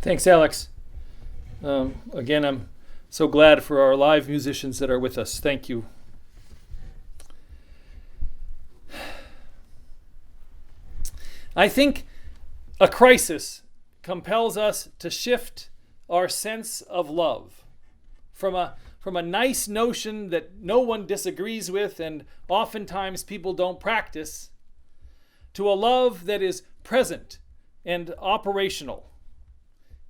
Thanks, Alex. Again, I'm so glad for our live musicians that are with us. Thank you. I think a crisis compels us to shift our sense of love from a nice notion that no one disagrees with and oftentimes people don't practice to a love that is present and operational.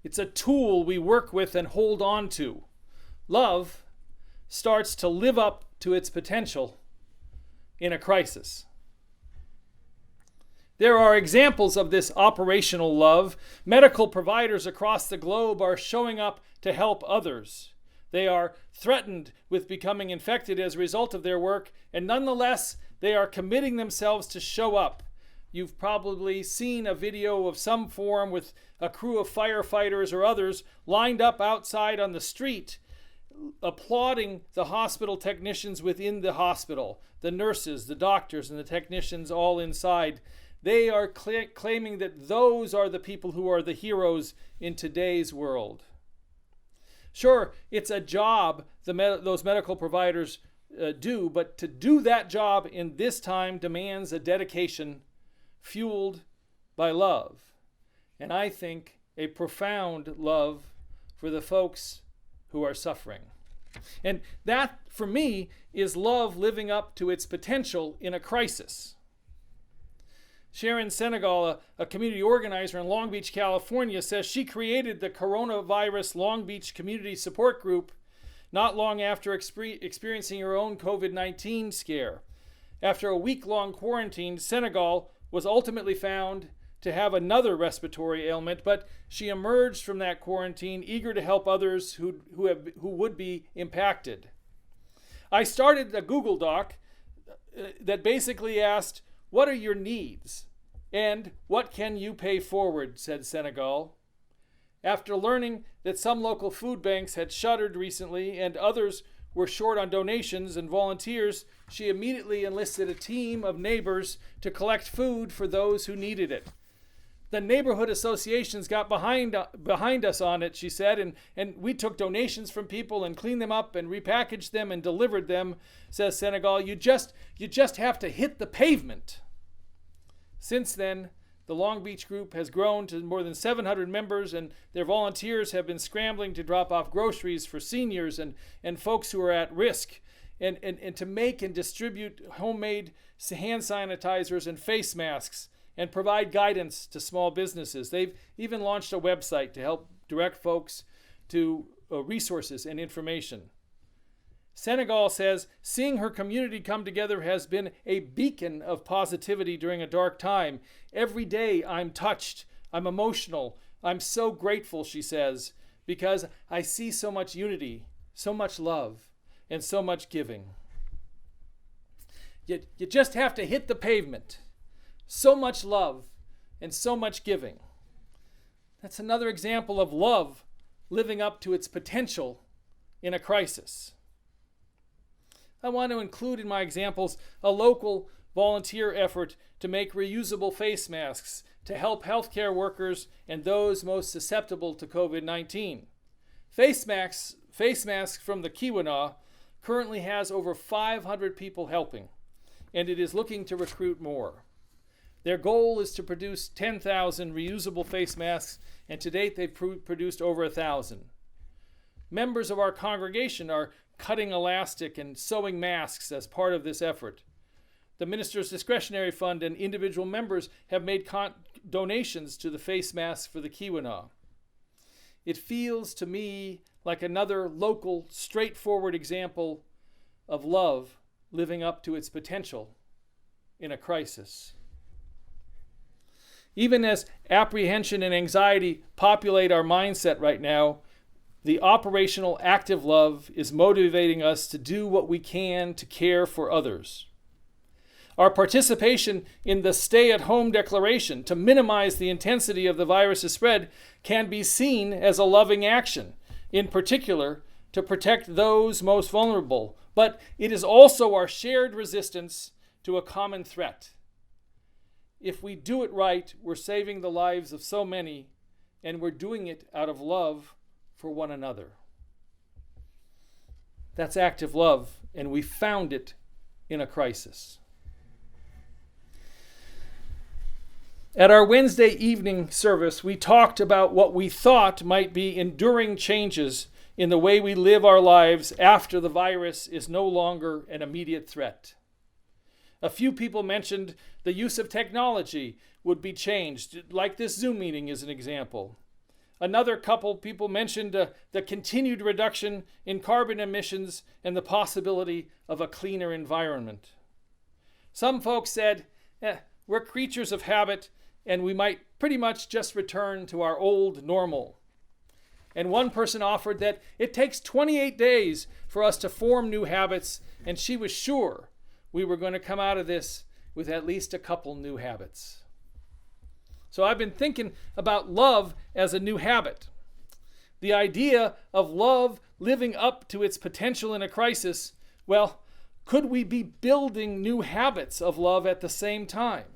It's a tool we work with and hold on to. Love starts to live up to its potential in a crisis. There are examples of this operational love. Medical providers across the globe are showing up to help others. They are threatened with becoming infected as a result of their work, and nonetheless, they are committing themselves to show up. You've probably seen a video of some form with a crew of firefighters or others lined up outside on the street, applauding the hospital technicians within the hospital, the nurses, the doctors, and the technicians all inside. They are claiming that those are the people who are the heroes in today's world. Sure, it's a job those medical providers do, but to do that job in this time demands a dedication fueled by love. And I think a profound love for the folks who are suffering. And that, for me, is love living up to its potential in a crisis. Sharon Senegal, a community organizer in Long Beach, California, says she created the Coronavirus Long Beach Community Support Group not long after experiencing her own COVID-19 scare. After a week-long quarantine, Senegal was ultimately found to have another respiratory ailment, but she emerged from that quarantine eager to help others who would be impacted. I started a Google Doc that basically asked, "What are your needs? And what can you pay forward?" said Senegal. After learning that some local food banks had shuttered recently and others were short on donations and volunteers, she immediately enlisted a team of neighbors to collect food for those who needed it. The neighborhood associations got behind us on it, she said, and we took donations from people and cleaned them up and repackaged them and delivered them, says Senegal. You just have to hit the pavement. Since then, the Long Beach group has grown to more than 700 members, and their volunteers have been scrambling to drop off groceries for seniors and folks who are at risk, and to make and distribute homemade hand sanitizers and face masks, and provide guidance to small businesses. They've even launched a website to help direct folks to resources and information. Senegal says seeing her community come together has been a beacon of positivity during a dark time. Every day I'm touched, I'm emotional, I'm so grateful, she says, because I see so much unity, so much love, and so much giving. You just have to hit the pavement. So much love and so much giving. That's another example of love living up to its potential in a crisis. I want to include in my examples a local volunteer effort to make reusable face masks to help healthcare workers and those most susceptible to COVID-19. Face masks from the Keweenaw currently has over 500 people helping, and it is looking to recruit more. Their goal is to produce 10,000 reusable face masks, and to date they've produced over 1,000. Members of our congregation are cutting elastic and sewing masks as part of this effort. The minister's discretionary fund and individual members have made donations to the face masks for the Keweenaw. It feels to me like another local, straightforward example of love living up to its potential in a crisis. Even as apprehension and anxiety populate our mindset right now, the operational active love is motivating us to do what we can to care for others. Our participation in the stay-at-home declaration to minimize the intensity of the virus's spread can be seen as a loving action, in particular to protect those most vulnerable, but it is also our shared resistance to a common threat. If we do it right, we're saving the lives of so many and we're doing it out of love for one another. That's active love, and we found it in a crisis. At our Wednesday evening service, we talked about what we thought might be enduring changes in the way we live our lives after the virus is no longer an immediate threat. A few people mentioned the use of technology would be changed, like this Zoom meeting is an example. Another couple people mentioned the continued reduction in carbon emissions and the possibility of a cleaner environment. Some folks said, we're creatures of habit, and we might pretty much just return to our old normal. And one person offered that it takes 28 days for us to form new habits, and she was sure we were going to come out of this with at least a couple new habits. So I've been thinking about love as a new habit. The idea of love living up to its potential in a crisis, well, could we be building new habits of love at the same time?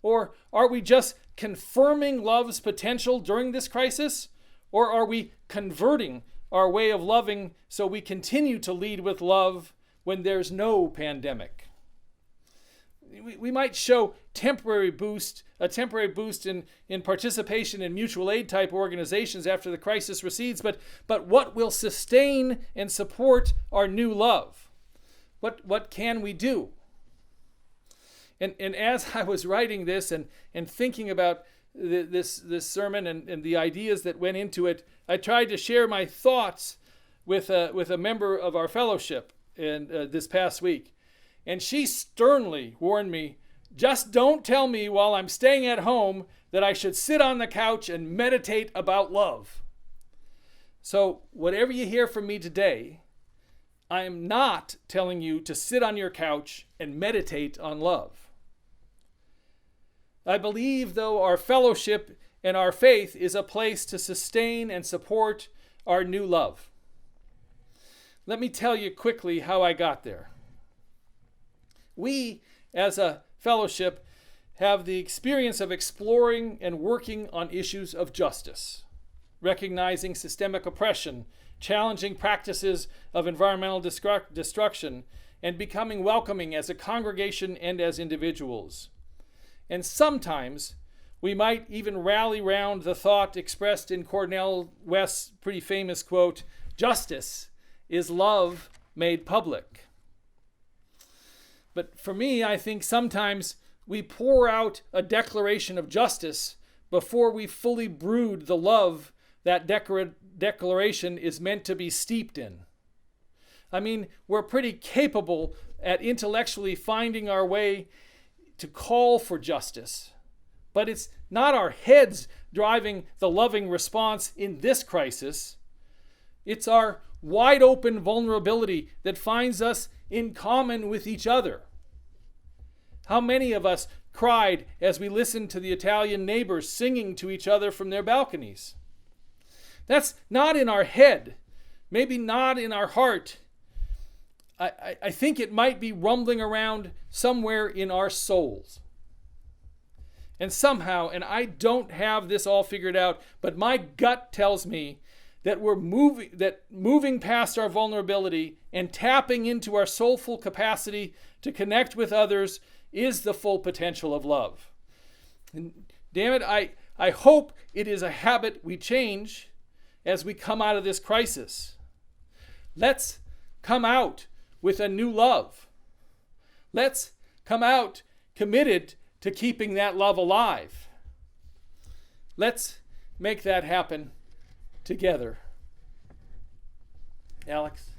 Or are we just confirming love's potential during this crisis? Or are we converting our way of loving so we continue to lead with love when there's no pandemic? We might show a temporary boost in participation in mutual aid type organizations after the crisis recedes, but what will sustain and support our new love? What can we do? And as I was writing this and thinking about this sermon and the ideas that went into it, I tried to share my thoughts with a member of our fellowship this past week. And she sternly warned me, just don't tell me while I'm staying at home that I should sit on the couch and meditate about love. So whatever you hear from me today, I am not telling you to sit on your couch and meditate on love. I believe, though, our fellowship and our faith is a place to sustain and support our new love. Let me tell you quickly how I got there. We, as a fellowship, have the experience of exploring and working on issues of justice, recognizing systemic oppression, challenging practices of environmental destruction, and becoming welcoming as a congregation and as individuals. And sometimes we might even rally round the thought expressed in Cornel West's pretty famous quote, "Justice is love made public." But for me, I think sometimes we pour out a declaration of justice before we fully brood the love that declaration is meant to be steeped in. I mean, we're pretty capable at intellectually finding our way to call for justice, but it's not our heads driving the loving response in this crisis. It's our wide open vulnerability that finds us in common with each other. How many of us cried as we listened to the Italian neighbors singing to each other from their balconies? That's not in our head, maybe not in our heart. I think it might be rumbling around somewhere in our souls. And somehow, and I don't have this all figured out, but my gut tells me that we're moving past our vulnerability and tapping into our soulful capacity to connect with others is the full potential of love. And damn it, I hope it is a habit we change as we come out of this crisis. Let's come out with a new love. Let's come out committed to keeping that love alive. Let's make that happen together. Alex?